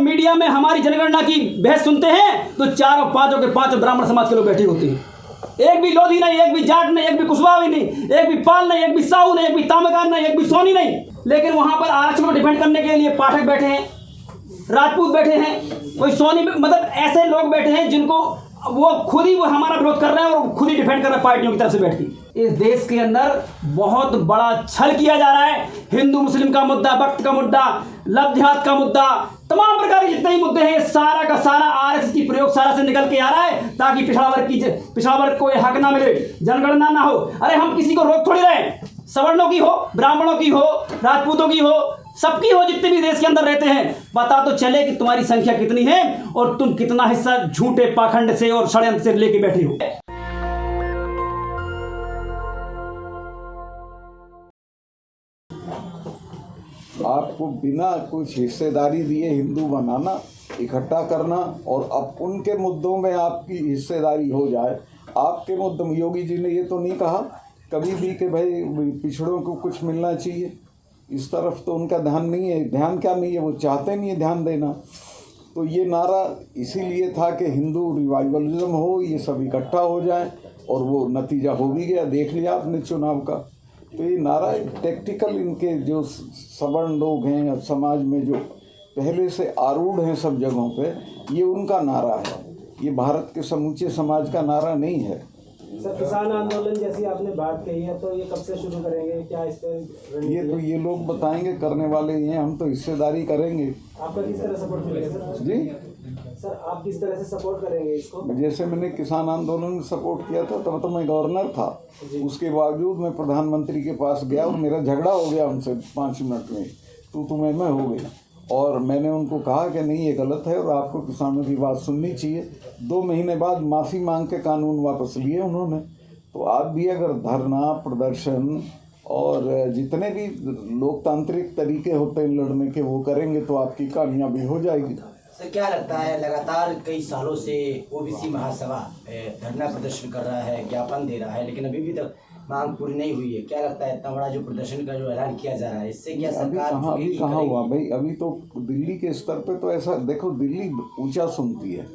Media में हमारी जनगणना की बहस सुनते हैं तो चारों पांचों के पांचों ब्राह्मण समाज के लोग बैठे होते हैं। एक भी लोधी नहीं, एक भी जाट नहीं, एक भी कुशवाहा नहीं, एक भी पाल नहीं, एक भी साहू नहीं, एक भी तामगान नहीं, एक भी सोनी नहीं। लेकिन वहां पर आरक्षण को डिफेंड करने के लिए पाठक बैठे हैं, राजपूत बैठे हैं, कोई सोनी, मतलब ऐसे लोग बैठे हैं जिनको वो खुद ही वो हमारा विरोध कर रहे हैं और खुद ही डिफेंड कर रहे हैं पार्टियों की तरफ से बैठ के। इस देश के अंदर बहुत बड़ा छल किया जा रहा है। हिंदू मुस्लिम का मुद्दा, वक्त का मुद्दा, लव जिहाद का मुद्दा, तमाम प्रकार के जितने ही मुद्दे हैं सारा का सारा आरएसएस की प्रयोगशाला से निकल के आ रहा है ताकि पिछड़ा वर्ग को ये हक ना मिले, जनगणना ना हो। अरे हम किसी को रोक थोड़ी रहे, सवर्णों की हो, ब्राह्मणों की हो, राजपूतों की हो, सबकी हो, जितने भी देश के अंदर रहते हैं। पता तो चले कि तुम्हारी संख्या कितनी है और तुम कितना हिस्सा झूठे पाखंड से और षड्यंत्र से लेके बैठे हो। आपको बिना कुछ हिस्सेदारी दिए हिंदू बनाना, इकट्ठा करना और अब उनके मुद्दों में आपकी हिस्सेदारी हो जाए। आपके मुद्दों में योगी जी ने ये तो नहीं कहा कभी भी कि भाई पिछड़ों को कुछ मिलना चाहिए। इस तरफ तो उनका ध्यान नहीं है। ध्यान क्या नहीं है, वो चाहते नहीं है ध्यान देना। तो ये नारा इसीलिए था कि हिंदू रिवाइवलिज्म हो, ये सब इकट्ठा हो जाए, और वो नतीजा हो भी गया, देख लिया आपने चुनाव का। तो ये नारा टैक्टिकल, इनके जो सवर्ण लोग हैं अब समाज में जो पहले से आरूढ़ हैं सब जगहों पे, ये उनका नारा है, ये भारत के समूचे समाज का नारा नहीं है। सर, किसान आंदोलन जैसी आपने बात कही है तो ये कब से शुरू करेंगे, क्या इस पर? ये लोग बताएंगे, करने वाले हैं, हम तो हिस्सेदारी करेंगे। आपका किस तरह सपोर्ट मिलेगा सर? जी सर, आप किस तरह से सपोर्ट करेंगे इसको? जैसे मैंने किसान आंदोलन में सपोर्ट किया था तब तो मैं गवर्नर था, उसके बावजूद मैं प्रधानमंत्री के पास गया और मेरा झगड़ा हो गया उनसे 5 मिनट में, तू मैं हो गई। और मैंने उनको कहा कि नहीं ये गलत है और आपको किसानों की बात सुननी चाहिए। 2 महीने बाद माफ़ी मांग के कानून वापस लिए उन्होंने। तो आप भी अगर धरना, प्रदर्शन और जितने भी लोकतांत्रिक तरीके होते हैं लड़ने के वो करेंगे तो आपकी कामयाबी हो जाएगी। सर, क्या लगता है लगातार कई सालों से ओबीसी महासभा धरना प्रदर्शन कर रहा है, ज्ञापन दे रहा है, लेकिन अभी भी तक मांग पूरी नहीं हुई है। क्या लगता है इतना बड़ा जो प्रदर्शन का जो ऐलान किया जा रहा है, इससे क्या सरकार अभी कहाँ हुआ भाई? अभी तो दिल्ली के स्तर पे तो ऐसा देखो, दिल्ली ऊंचा सुनती है।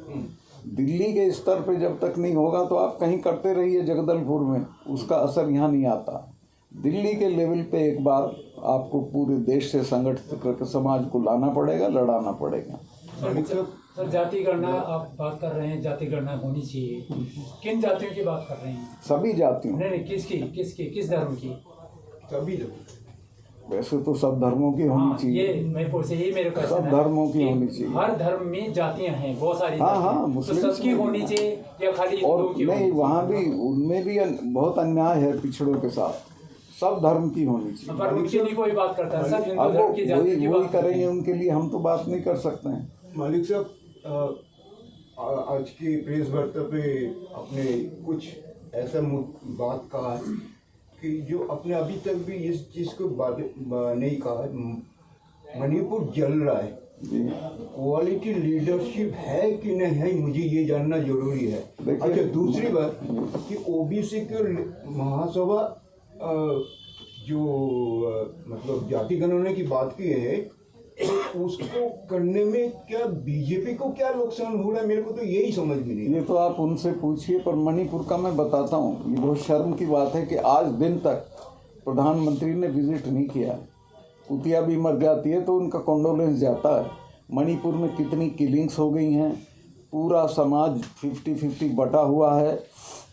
दिल्ली के स्तर पे जब तक नहीं होगा तो आप कहीं करते रहिए जगदलपुर में, उसका असर यहाँ नहीं आता। दिल्ली के लेवल पे एक बार आपको पूरे देश से संगठित करके समाज को लाना पड़ेगा, लड़ाना पड़ेगा। सर, जाति गणना आप बात कर रहे हैं, जाति गणना होनी चाहिए, किन जातियों की बात कर रहे हैं? सभी जातियों। नहीं, किस धर्म की? सभी। वैसे तो सब धर्मों की होनी चाहिए। ये मेरे क्वेश्चन सब धर्मों की होनी चाहिए। हर धर्म में जातियां हैं, बहुत सारी। हाँ, मुस्लिम तो सबकी होनी चाहिए या खाली और की? नहीं, वहाँ भी उनमें भी बहुत अन्याय है पिछड़ों के साथ। सब धर्म की होनी चाहिए। पर उनकी नहीं कोई बात करता है, सब हिंदू अब धर्म की जाति की वही बात करेंगे, उनके लिए हम तो बात नहीं कर सकते हैं। मालिक साहब, आज की प्रेस वार्ता पे आपने कुछ ऐसा बात कहा कि जो अपने अभी तक भी इस चीज़ को नहीं कहा, मणिपुर जल रहा है। क्वालिटी लीडरशिप है कि नहीं है, मुझे ये जानना जरूरी है। अच्छा, दूसरी बात कि ओबीसी के महासभा जो मतलब जाति गणना की बात की है, तो उसको करने में क्या बीजेपी को क्या नुकसान हो रहा है? मेरे को तो यही समझ में नहीं। ये तो आप उनसे पूछिए, पर मणिपुर का मैं बताता हूँ। ये बहुत शर्म की बात है कि आज दिन तक प्रधानमंत्री ने विजिट नहीं किया। कुतिया भी मर जाती है तो उनका कॉन्डोलेंस जाता है। मणिपुर में कितनी किलिंग्स हो गई हैं, पूरा समाज 50-50 बटा हुआ है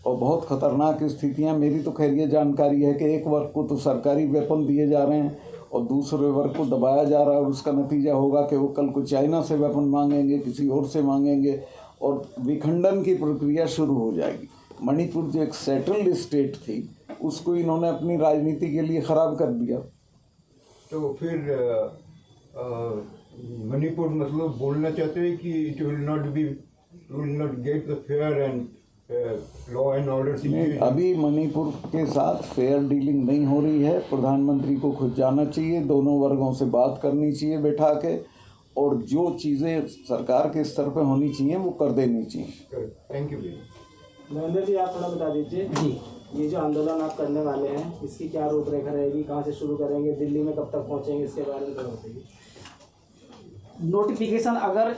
और बहुत ख़तरनाक स्थितियाँ। मेरी तो खैर ये जानकारी है कि एक वर्ग को तो सरकारी वेपन दिए जा रहे हैं और दूसरे वर्ग को दबाया जा रहा है, और उसका नतीजा होगा कि वो कल को चाइना से वेपन मांगेंगे, किसी और से मांगेंगे और विखंडन की प्रक्रिया शुरू हो जाएगी। मणिपुर जो एक सेटल्ड स्टेट थी, उसको इन्होंने अपनी राजनीति के लिए ख़राब कर दिया। तो फिर मणिपुर मतलब बोलना चाहते हैं कि it will not get the fair and law and order situation. अभी मणिपुर के साथ फेयर डीलिंग नहीं हो रही है। प्रधानमंत्री को खुद जाना चाहिए, दोनों वर्गों से बात करनी चाहिए बैठा के, और जो चीज़ें सरकार के स्तर पर होनी चाहिए वो कर देनी चाहिए। Thank you. महेंद्र जी, आप थोड़ा बता दीजिए जी, ये जो आंदोलन आप करने वाले हैं इसकी क्या रूपरेखा रहेगी, कहाँ से शुरू करेंगे, दिल्ली में कब तक पहुँचेंगे, इसके बारे में थोड़ा बताइए। नोटिफिकेशन अगर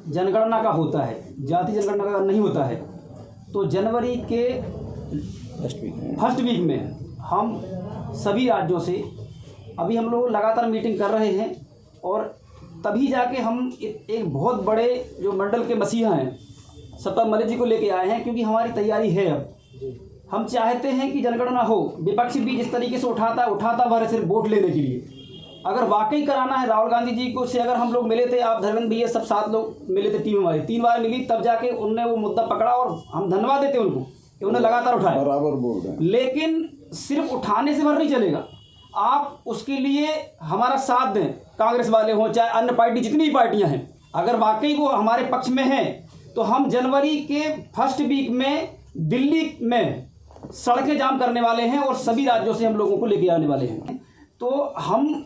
जनगणना का होता है, जाति जनगणना का नहीं होता है, तो जनवरी के फर्स्ट वीक में हम सभी राज्यों से अभी हम लोग लगातार मीटिंग कर रहे हैं और तभी जाके हम एक बहुत बड़े जो मंडल के मसीहा हैं सतपाल मलिक जी को लेके आए हैं, क्योंकि हमारी तैयारी है। अब हम चाहते हैं कि जनगणना हो। विपक्ष भी जिस तरीके से उठाता भर सिर्फ वोट लेने के लिए। अगर वाकई कराना है, राहुल गांधी जी को से अगर हम लोग मिले थे, आप धर्मेंद्र भैया सब 7 लोग मिले थे, टीम हमारी 3 बार मिली, तब जाके उनने वो मुद्दा पकड़ा और हम धन्यवाद देते उनको कि उन्होंने लगातार उठाया। बराबर बोल रहे हैं। लेकिन सिर्फ उठाने से भर नहीं चलेगा, आप उसके लिए हमारा साथ दें। कांग्रेस वाले हों चाहे अन्य पार्टी, जितनी भी पार्टियां हैं, अगर वाकई वो हमारे पक्ष में हैं तो हम जनवरी के फर्स्ट वीक में दिल्ली में सड़कें जाम करने वाले हैं और सभी राज्यों से हम लोगों को लेके आने वाले हैं। तो हम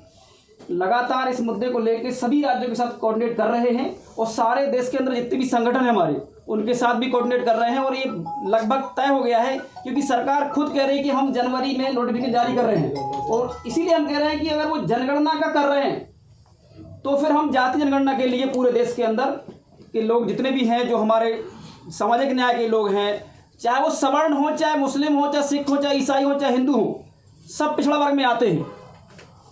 लगातार इस मुद्दे को लेकर सभी राज्यों के साथ कोऑर्डिनेट कर रहे हैं और सारे देश के अंदर जितने भी संगठन हैं हमारे, उनके साथ भी कोऑर्डिनेट कर रहे हैं और ये लगभग तय हो गया है, क्योंकि सरकार खुद कह रही है कि हम जनवरी में नोटिफिकेशन जारी कर रहे हैं। और इसीलिए हम कह रहे हैं कि अगर वो जनगणना का कर रहे हैं तो फिर हम जाति जनगणना के लिए पूरे देश के अंदर के लोग जितने भी हैं, जो हमारे सामाजिक न्याय के लोग हैं, चाहे वो सवर्ण हो, चाहे मुस्लिम हो, चाहे सिख हो, चाहे ईसाई हो, चाहे हिंदू हो, सब पिछड़ा वर्ग में आते हैं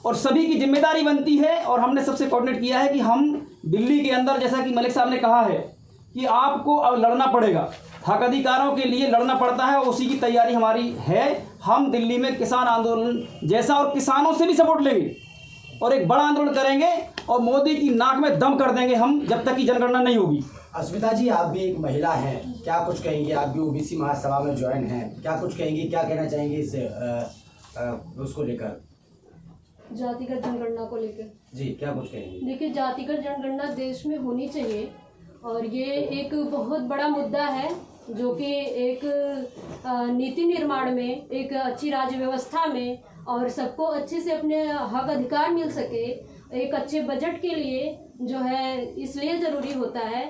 और सभी की जिम्मेदारी बनती है। और हमने सबसे कोऑर्डिनेट किया है कि हम दिल्ली के अंदर, जैसा कि मलिक साहब ने कहा है कि आपको अब लड़ना पड़ेगा, हक अधिकारों के लिए लड़ना पड़ता है और उसी की तैयारी हमारी है। हम दिल्ली में किसान आंदोलन जैसा और किसानों से भी सपोर्ट लेंगे और एक बड़ा आंदोलन करेंगे और मोदी की नाक में दम कर देंगे हम, जब तक कि जनगणना नहीं होगी। अस्मिता जी, आप भी एक महिला हैं, क्या कुछ कहेंगी? आप भी ओबीसी महासभा में ज्वाइन हैं, क्या कुछ कहेंगी, क्या कहना चाहेंगी इस उसको लेकर, जातिगत जनगणना को लेकर? जी, क्या कुछ कहेंगी? देखिए, जातिगत जनगणना देश में होनी चाहिए और ये एक बहुत बड़ा मुद्दा है जो कि एक नीति निर्माण में, एक अच्छी राज्य व्यवस्था में और सबको अच्छे से अपने हक अधिकार मिल सके, एक अच्छे बजट के लिए जो है इसलिए ज़रूरी होता है।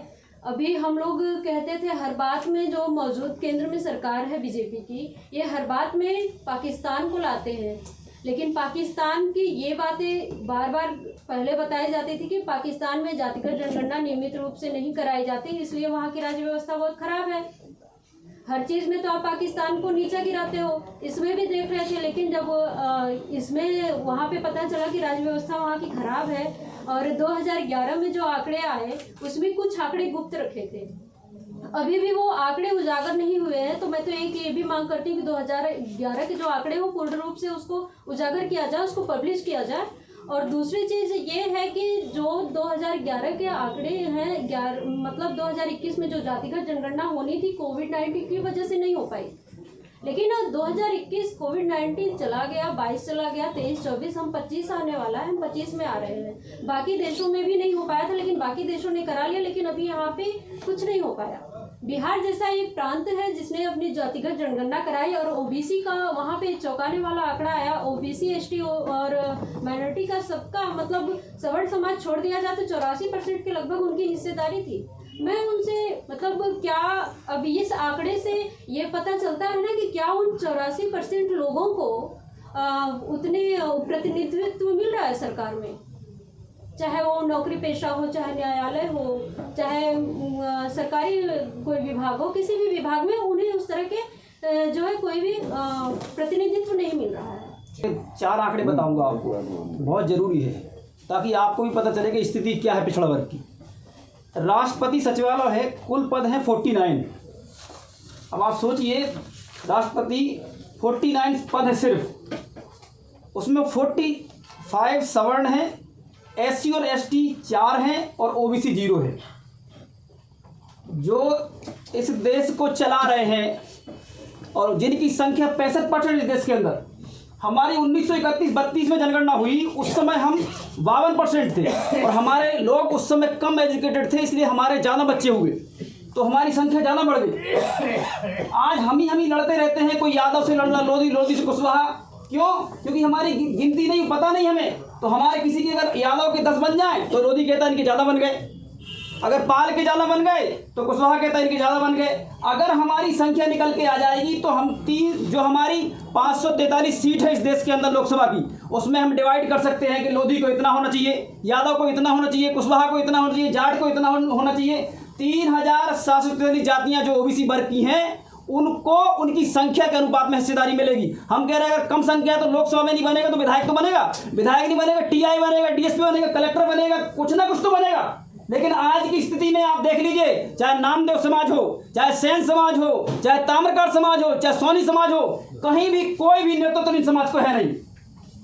अभी हम लोग कहते थे हर बात में, जो मौजूद केंद्र में सरकार है बीजेपी की, ये हर बात में पाकिस्तान को लाते हैं, लेकिन पाकिस्तान की ये बातें बार बार पहले बताई जाती थी कि पाकिस्तान में जातिगत जनगणना नियमित रूप से नहीं कराई जाती, इसलिए वहाँ की राज्य व्यवस्था बहुत खराब है। हर चीज़ में तो आप पाकिस्तान को नीचा गिराते हो, इसमें भी देख रहे थे। लेकिन जब इसमें वहाँ पे पता चला कि राज्य व्यवस्था वहाँ की खराब है और 2011 में जो आंकड़े आए उसमें कुछ आंकड़े गुप्त रखे थे, अभी भी वो आंकड़े उजागर नहीं हुए हैं। तो मैं तो ये भी मांग करती हूँ कि 2011 के जो आंकड़े हो पूर्ण रूप से उसको उजागर किया जाए, उसको पब्लिश किया जाए। और दूसरी चीज़ ये है कि जो 2011 के आंकड़े हैं, मतलब 2021 में जो जातिगत जनगणना होनी थी, कोविड-19 की वजह से नहीं हो पाई। लेकिन 2021 कोविड-19 चला गया, 22 चला गया, 23, 24, हम 25 आने वाला है, हम 25 में आ रहे हैं। बाकी देशों में भी नहीं हो पाया था, लेकिन बाकी देशों ने करा लिया, लेकिन अभी यहाँ पे कुछ नहीं हो पाया। बिहार जैसा एक प्रांत है जिसने अपनी जातिगत जनगणना कराई और ओबीसी का वहाँ पे चौंकाने वाला आंकड़ा आया। ओबीसी, एसटी और माइनॉरिटी का सबका, मतलब सवर्ण समाज छोड़ दिया जाए तो 84% के लगभग उनकी हिस्सेदारी थी। मैं उनसे मतलब क्या अब इस आंकड़े से ये पता चलता है ना कि क्या उन 84% लोगों को उतने प्रतिनिधित्व मिल रहा है सरकार में, चाहे वो नौकरी पेशा हो, चाहे न्यायालय हो, चाहे सरकारी कोई विभाग हो, किसी भी विभाग में उन्हें उस तरह के जो है कोई भी प्रतिनिधित्व नहीं मिल रहा है। 4 आंकड़े बताऊंगा आपको, बहुत ज़रूरी है ताकि आपको भी पता चले कि स्थिति क्या है पिछड़ा वर्ग की। राष्ट्रपति सचिवालय है, कुल पद हैं 49। अब आप सोचिए, राष्ट्रपति 49 पद है सिर्फ, उसमें 45 सवर्ण हैं, एससी और एसटी 4 हैं और ओबीसी 0 है। जो इस देश को चला रहे हैं और जिनकी संख्या 65% इस देश के अंदर, हमारी 1931-32 में जनगणना हुई, उस समय हम 52% थे और हमारे लोग उस समय कम एजुकेटेड थे, इसलिए हमारे ज़्यादा बच्चे हुए तो हमारी संख्या ज़्यादा बढ़ गई। आज हम ही लड़ते रहते हैं, कोई यादव से लड़ रहा, लोधी से कुशवाहा, क्यों? क्योंकि हमारी गिनती नहीं, पता नहीं हमें। तो हमारे किसी के अगर यादव के 10 बन जाएं तो लोधी कहता है इनके ज़्यादा बन गए। अगर पाल के ज़्यादा बन गए तो कुशवाहा कहता है इनके ज़्यादा बन गए। अगर हमारी संख्या निकल के आ जाएगी तो हम जो हमारी 543 सीट है इस देश के अंदर लोकसभा की, उसमें हम डिवाइड कर सकते हैं कि लोधी को इतना होना चाहिए, यादव को इतना होना चाहिए, कुशवाहा को इतना होना चाहिए, जाट को इतना होना चाहिए। 3743 जातियाँ जो ओबीसी वर्ग की हैं उनको उनकी संख्या के अनुपात में हिस्सेदारी मिलेगी। हम कह रहे हैं अगर कम संख्या है तो लोकसभा में नहीं बनेगा तो विधायक तो बनेगा, विधायक नहीं बनेगा टीआई बनेगा, डीएसपी बनेगा, कलेक्टर बनेगा, कुछ ना कुछ तो बनेगा। लेकिन आज की स्थिति में आप देख लीजिए, चाहे नामदेव समाज हो, चाहे सेन समाज हो, चाहे ताम्रकार समाज हो, चाहे सोनी समाज हो, कहीं भी कोई भी नेतृत्व इन समाज को है नहीं।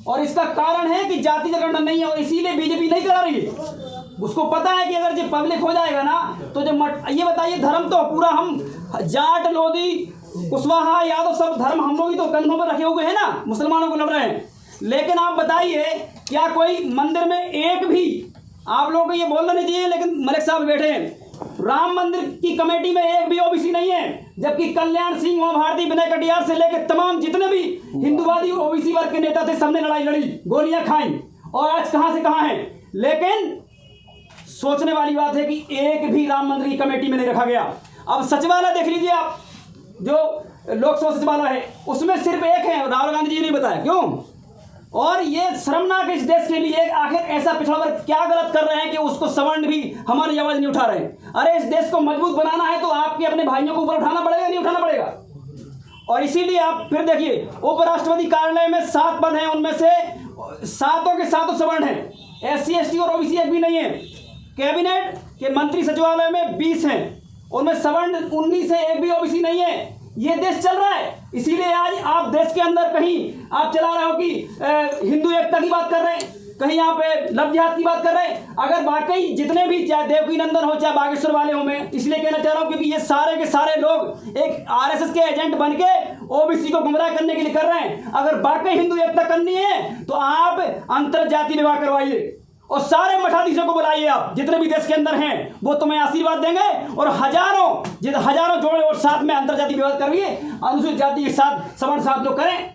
और इसका कारण है कि जाति जनगणना नहीं है और इसीलिए बीजेपी नहीं करा रही है। उसको पता है कि अगर जो पब्लिक हो जाएगा ना तो जो ये बताइए, धर्म तो पूरा हम जाट, लोधी, कुशवाहा, यादव सब धर्म हम लोग ही तो कंधों में रखे हुए हैं ना, मुसलमानों को लड़ रहे हैं। लेकिन आप बताइए क्या कोई मंदिर में एक भी, आप लोगों को ये बोलना नहीं चाहिए लेकिन मलिक साहब बैठे हैं, राम मंदिर की कमेटी में एक भी ओबीसी नहीं है, जबकि कल्याण सिंह, उमा भारती, विनय कटियार से लेकर तमाम जितने भी हिंदूवादी ओबीसी वर्ग के नेता थे सबने लड़ाई लड़ी, गोलियां खाई और आज कहां से कहां हैं। लेकिन सोचने वाली बात है कि एक भी राम मंदिर की कमेटी में नहीं रखा गया। अब सचिवालय देख लीजिए आप, जो लोकसभा सचिवालय है उसमें सिर्फ एक है, राहुल गांधी जी ने बताया क्यों। और ये शर्मनाक इस देश के लिए, आखिर ऐसा पिछड़ा वर्ग क्या गलत कर रहे हैं कि उसको सवर्ण भी हमारी आवाज नहीं उठा रहे हैं। अरे इस देश को मजबूत बनाना है तो आपके अपने भाइयों को ऊपर उठाना पड़ेगा, नहीं उठाना पड़ेगा। और इसीलिए आप फिर देखिए, उपराष्ट्रपति कार्यालय में 7 पद हैं, उनमें से 7 के 7 सवर्ण हैं, SC ST और OBC एक भी नहीं है। कैबिनेट के मंत्री सचिवालय में 20 हैं, उनमें सवर्ण 19 है, एक भी OBC नहीं है। ये देश चल रहा है। इसीलिए आज आप देश के अंदर कहीं आप चला रहे हो कि हिंदू एकता की बात कर रहे हैं, कहीं यहाँ पे लव जिहाद की बात कर रहे हैं। अगर वाकई जितने भी, चाहे देवकी नंदन हो, चाहे बागेश्वर वाले हो, मैं इसलिए कहना चाह रहा हूँ क्योंकि ये सारे के सारे लोग एक RSS के एजेंट बन के OBC को गुमराह करने के लिए कर रहे हैं। अगर वाकई हिंदू एकता करनी है तो आप अंतर जाति विवाह करवाइए और सारे मठाधीशों को बुलाइए, आप जितने भी देश के अंदर हैं वो तुम्हें आशीर्वाद देंगे और हजारों जोड़े और साथ में अंतरजातीय विवाह करिए, अनुसूचित जाति के साथ सवर्ण साथ लोग करें।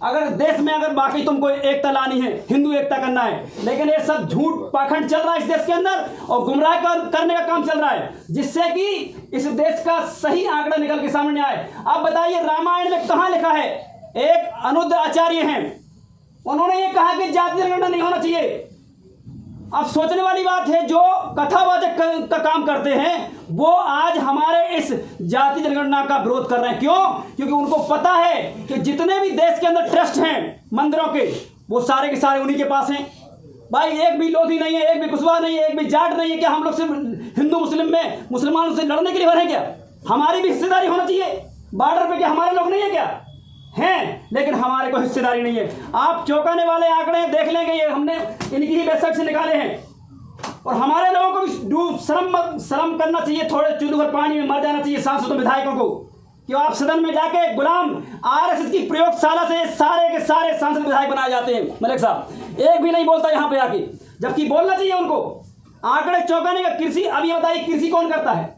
अगर देश में अगर बाकी तुमको एकता लानी है, हिंदू एकता करना है, लेकिन ये सब झूठ पाखंड चल रहा है इस देश के अंदर और गुमराह करने का काम चल रहा है, जिससे कि इस देश का सही आंकड़ा निकल के सामने आए। आप बताइए रामायण में कहाँ लिखा है? एक अनुद्र आचार्य हैं, उन्होंने ये कहा कि जाति जनगणना नहीं होना चाहिए। अब सोचने वाली बात है, जो कथावाचक का काम करते हैं वो आज हमारे इस जाति जनगणना का विरोध कर रहे हैं। क्यों? क्योंकि उनको पता है कि जितने भी देश के अंदर ट्रस्ट हैं मंदिरों के, वो सारे के सारे उन्हीं के पास हैं। भाई एक भी लोधी नहीं है, एक भी कुशवाहा नहीं है, एक भी जाट नहीं है। क्या हम लोग सिर्फ हिंदू मुस्लिम में मुसलमानों से लड़ने के लिए बने? क्या हमारी भी हिस्सेदारी होना चाहिए? बॉर्डर पे क्या हमारे लोग नहीं है? क्या हैं, लेकिन हमारे को हिस्सेदारी नहीं है। आप चौंकाने वाले आंकड़े देख लेंगे, ये हमने इनकी ही वेबसाइट से निकाले हैं। और हमारे लोगों को भी शर्म करना चाहिए, थोड़े चूल्हे पर पानी में मर जाना चाहिए सांसदों विधायकों को, कि आप सदन में जाके गुलाम RSS की प्रयोगशाला से सारे के सारे सांसद विधायक बनाए जाते हैं। मलिक साहब एक भी नहीं बोलता यहाँ पे आके, जबकि बोलना चाहिए उनको। आंकड़े चौंकाने का। कृषि, अब ये बताइए कृषि कौन करता है?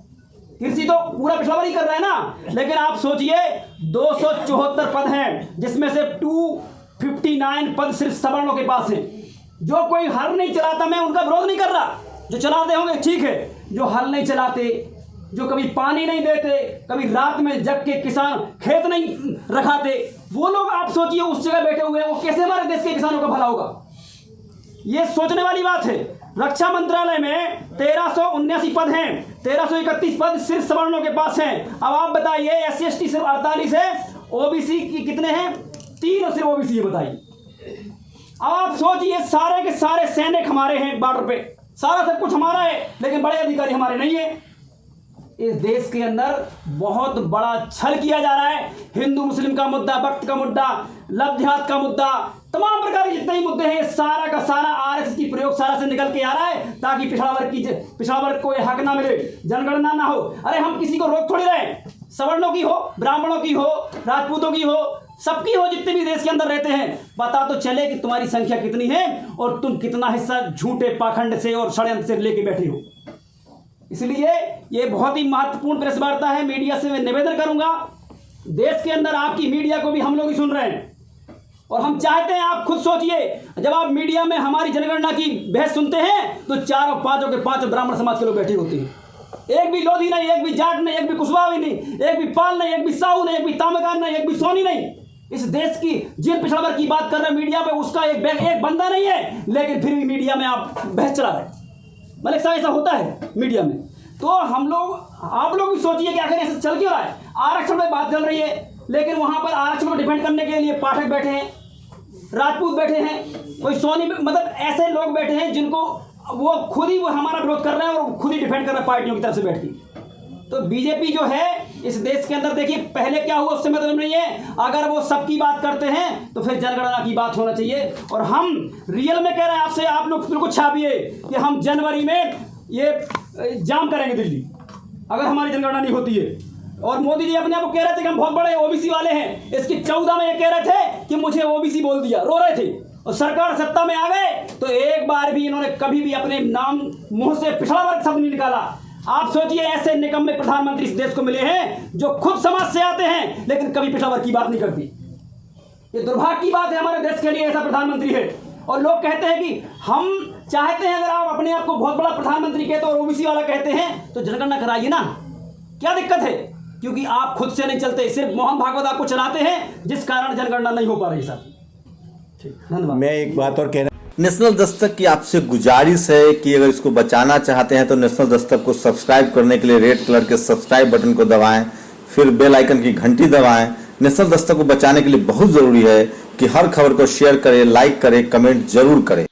कृषि तो पूरा पिछड़ा वर्ग ही कर रहा है ना। लेकिन आप सोचिए 274 पद हैं, जिसमें से 259 पद सिर्फ सवर्णों के पास हैं। जो कोई हल नहीं चलाता, मैं उनका विरोध नहीं कर रहा, जो चलाते होंगे ठीक है, जो हल नहीं चलाते, जो कभी पानी नहीं देते, कभी रात में जग के किसान खेत नहीं रखाते, वो लोग आप सोचिए उस जगह बैठे हुए हैं, वो कैसे हमारे देश के किसानों का भला होगा? ये सोचने वाली बात है। रक्षा मंत्रालय में 1379 पद हैं, 1331 पद सिर्फ सवर्णों के पास हैं। अब आप बताइए SC ST सिर्फ 48 है, OBC की कितने हैं? 3 और सिर्फ OBC है, बताइए। अब आप सोचिए सारे के सारे सैनिक हमारे हैं बॉर्डर पे, सारा सब कुछ हमारा है, लेकिन बड़े अधिकारी हमारे नहीं है। इस देश के अंदर बहुत बड़ा छल किया जा रहा है। हिंदू मुस्लिम का मुद्दा, वक्त का मुद्दा, लव जिहाद का मुद्दा, तमाम प्रकार के जितने ही मुद्दे हैं, सारा का सारा RSS की प्रयोगशाला से निकल के आ रहा है, ताकि पिछड़ा वर्ग को हक ना मिले, जनगणना ना हो। अरे हम किसी को रोक थोड़ी रहे, सवर्णों की हो, ब्राह्मणों की हो, राजपूतों की हो, सबकी हो, जितने भी देश के अंदर रहते हैं। पता तो चले कि तुम्हारी संख्या कितनी है और तुम कितना हिस्सा झूठे पाखंड से और षड्यंत्र से लेके बैठे हो। इसलिए ये बहुत ही महत्वपूर्ण प्रेस वार्ता है। मीडिया से मैं निवेदन करूंगा, देश के अंदर आपकी मीडिया को भी हम लोग ही सुन रहे हैं। और हम चाहते हैं, आप खुद सोचिए, जब आप मीडिया में हमारी जनगणना की बहस सुनते हैं तो चारों पांचों के पांचों ब्राह्मण समाज के लोग बैठे होते हैं। एक भी लोधी नहीं, एक भी जाट नहीं, एक भी कुशवाहा नहीं, एक भी पाल नहीं, एक भी साहू नहीं, एक भी तामेगार नहीं, एक भी सोनी नहीं। इस देश की जिन पिछड़ा वर्ग की बात कर रहे हैं मीडिया पे, उसका एक बंदा नहीं है, लेकिन फिर भी मीडिया में आप बहस चला रहे हैं। मलिक साहब, ऐसा होता है मीडिया में। तो हम लोग, आप लोग भी सोचिए कि आखिर ऐसा चल क्यों रहा है। आरक्षण में बात चल रही है, लेकिन वहां पर आरक्षण को डिफेंड करने के लिए पाठक बैठे हैं, राजपूत बैठे हैं, कोई सोनी, मतलब ऐसे लोग बैठे हैं जिनको वो खुद ही वो हमारा विरोध कर रहे हैं और खुद ही डिफेंड कर रहे हैं पार्टियों की तरफ से बैठ के। तो बीजेपी जो है इस देश के अंदर, देखिए पहले क्या हुआ उससे मतलब नहीं है। अगर वो सबकी बात करते हैं तो फिर जनगणना की बात होना चाहिए। और हम रियल में कह रहे हैं आपसे, आप लोग बिल्कुल छापिए कि हम जनवरी में ये जाम करेंगे दिल्ली अगर हमारी जनगणना नहीं होती है। और मोदी जी अपने आप को कह रहे थे कि हम बहुत बड़े ओबीसी वाले हैं। इसकी 14 में ये कह रहे थे कि मुझे ओबीसी बोल दिया, रो रहे थे। और सरकार सत्ता में आ गए तो एक बार भी इन्होंने कभी भी अपने नाम मुंह से पिछड़ा वर्ग शब्द नहीं निकाला। आप सोचिए, ऐसे निकम्मे प्रधानमंत्री इस देश को मिले हैं जो खुद समाज से आते हैं लेकिन कभी पिछड़ा वर्ग की बात नहीं करती। ये दुर्भाग्य की बात है, हमारे देश के लिए ऐसा प्रधानमंत्री है। और लोग कहते हैं कि हम चाहते हैं, अगर आप अपने आप को बहुत बड़ा प्रधानमंत्री कहते हो और ओबीसी वाला कहते हैं तो जनगणना कराइए ना, क्या दिक्कत है? क्योंकि आप खुद से नहीं चलते, सिर्फ मोहन भागवत आपको चलाते हैं, जिस कारण जनगणना नहीं हो पा रही। सर ठीक, धन्यवाद। मैं एक बात और कहना, नेशनल दस्तक की आपसे गुजारिश है कि अगर इसको बचाना चाहते हैं तो नेशनल दस्तक को सब्सक्राइब करने के लिए रेड कलर के सब्सक्राइब बटन को दबाएं, फिर बेल आइकन की घंटी दबाएं। नेशनल दस्तक को बचाने के लिए बहुत जरूरी है कि हर खबर को शेयर करें, लाइक करें, कमेंट जरूर करें।